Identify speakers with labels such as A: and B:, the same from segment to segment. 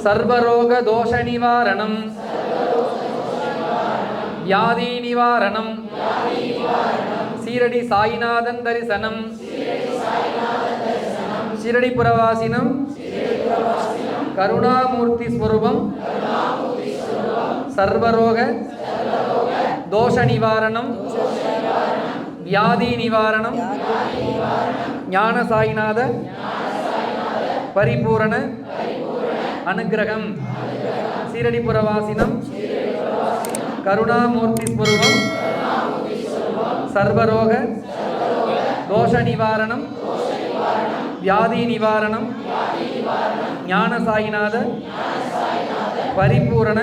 A: சர்வரோக தோஷ நிவாரணம் வியாதி நிவாரணம் சீரடி சாயிநாதன் தரிசனம் ஷிரடி புரவாசினம் கருணாமூர்த்தி ஸ்வரூபம் சர்வரோக தோஷ நிவாரணம் வியாதி நிவாரணம் ஞான சாயிநாத பரிபூரண அனுக்கிரகம் ஷிரடி புரவாசினம் கருணாமூர்த்தி ஸ்வரூபம் சர்வரோக தோஷ நிவாரணம் வியாதி நிவாரணம் ஞான சாயிநாத பரிபூரண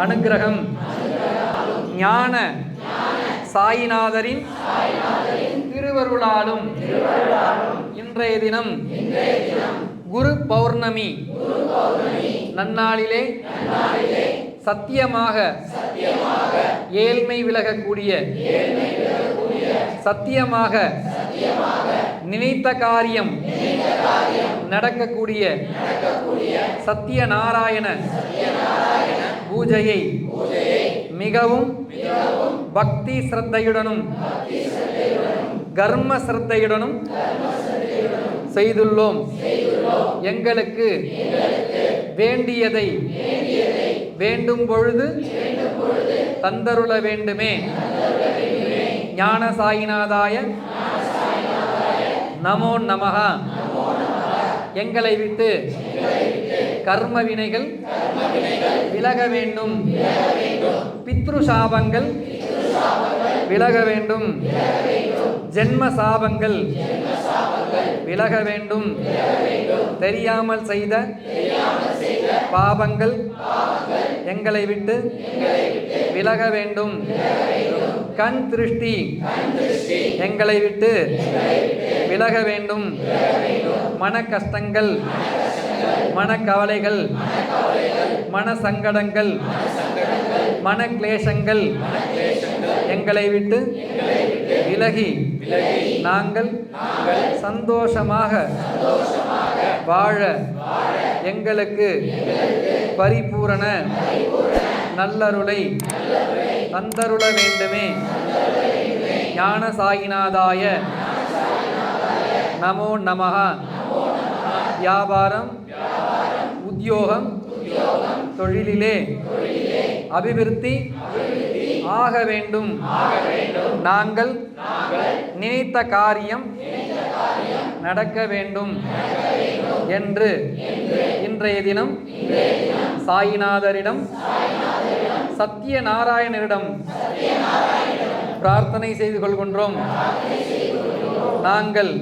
A: அனுக்கிரகம் ஞான சாயிநாதரின் திருவருளாலும் இன்றைய தினம் குரு பௌர்ணமி நன்னாளிலே சத்தியமாக ஏழ்மை விலகக்கூடிய சத்தியமாக நினைத்த காரியம் நடக்கக்கூடிய சத்யநாராயண பூஜையை மிகவும் பக்தி ஸ்ரத்தையுடனும் கர்ம ஸ்ரத்தையுடனும் செய்துள்ளோம். எங்களுக்கு வேண்டியதை வேண்டும் பொழுது தந்தருள வேண்டுமே. ஞான சாயிநாதாய நமோ நமஹ. எங்களை விட்டு கர்ம வினைகள் விலக வேண்டும், பித்ரு சாபங்கள் விலக வேண்டும், ஜென்ம சாபங்கள் விலக வேண்டும், தெரியாமல் செய்த பாபங்கள் எங்களை விட்டு விலக வேண்டும், கண் திருஷ்டி எங்களை விட்டு விலக வேண்டும், மன கஷ்டங்கள் மனக்கவலைகள் மன சங்கடங்கள் மன கிளேசங்கள் எங்களை விட்டு விலகி நாங்கள் சந்தோஷமாக வாழ எங்களுக்கு பரிபூரண நல்லருளை தந்தருள வேண்டுமே. ஞான சாயிநாதாய நமோ நமஹ. வியாபாரம் உத்தியோகம் தொழிலிலே அபிவிருத்தி ஆக வேண்டும், நாங்கள் நினைத்த காரியம் நடக்க வேண்டும் என்று இன்றைய தினம் சாயிநாதரிடம் சத்யநாராயணரிடம் பிரார்த்தனை செய்து கொள்கின்றோம். நாங்கள்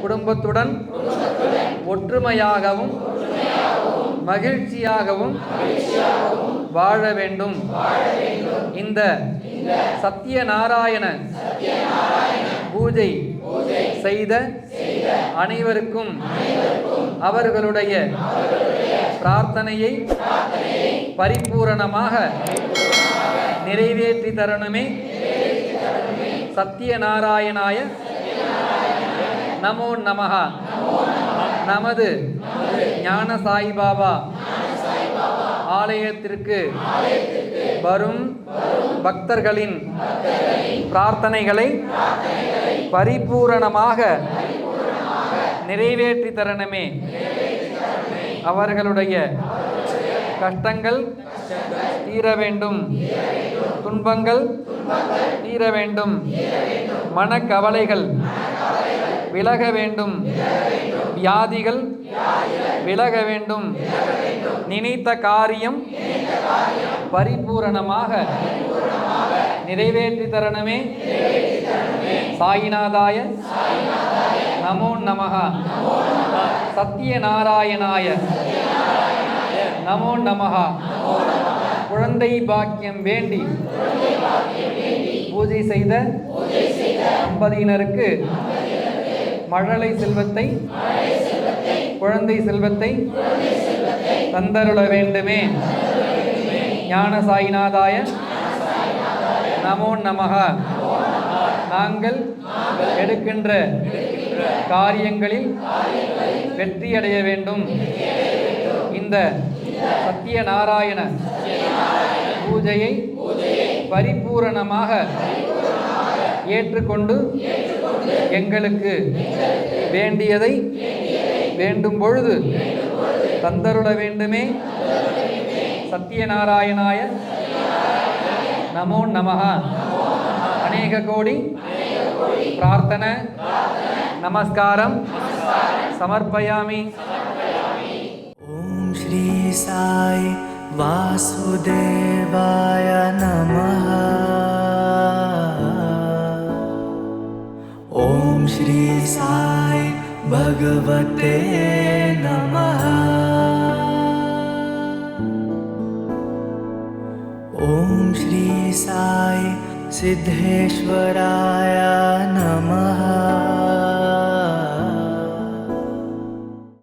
A: குடும்பத்துடன் ஒற்றுமையாகவும் மகிழ்ச்சியாகவும் வாழ வேண்டும். இந்த சத்யநாராயண பூஜை செய்த அனைவருக்கும் அவர்களுடைய பிரார்த்தனையை பரிபூரணமாக நிறைவேற்றி தரணுமே. சத்யநாராயணாய நமோ நமஹ. நமது ஞான சாய்பாபா ஆலயத்திற்கு வரும் பக்தர்களின் பிரார்த்தனைகளை பரிபூரணமாக நிறைவேற்றி தரணுமே. அவர்களுடைய கஷ்டங்கள் தீர வேண்டும், துன்பங்கள் தீர வேண்டும், மனக்கவலைகள் விலக வேண்டும், வியாதிகள் விலக வேண்டும், நினைத்த காரியம் பரிபூரணமாக நிறைவேற்றி தரணுமே. சாயிநாதாய நமோ நமஹ. சத்யநாராயணாய நமோ நமஹ. குழந்தை பாக்கியம் வேண்டி பூஜை செய்த தம்பதியினருக்கு மழலை செல்வத்தை குழந்தை செல்வத்தை தந்தருள வேண்டுமே. ஞான சாயிநாதாய நமோ நமஹ. நாங்கள் எடுக்கின்ற காரியங்களில் வெற்றியடைய வேண்டும். இந்த சத்யநாராயண பூஜையை பரிபூரணமாக ஏற்றுக்கொண்டு எங்களுக்கு வேண்டியதை வேண்டும் பொழுது தந்தருள வேண்டுமே. சத்யநாராயணாய நமோ நமஹ. அநேக கோடி பிரார்த்தன நமஸ்காரம் சமர்ப்பயாமி.
B: ஓம் ஸ்ரீ சாய் வாசுதேவாய நமஹ. ஓம் ஸ்ரீ சாய் பகவதே நமஹ. ஓம் ஸ்ரீ சாய் சித்தேஸ்வராய நமஹ.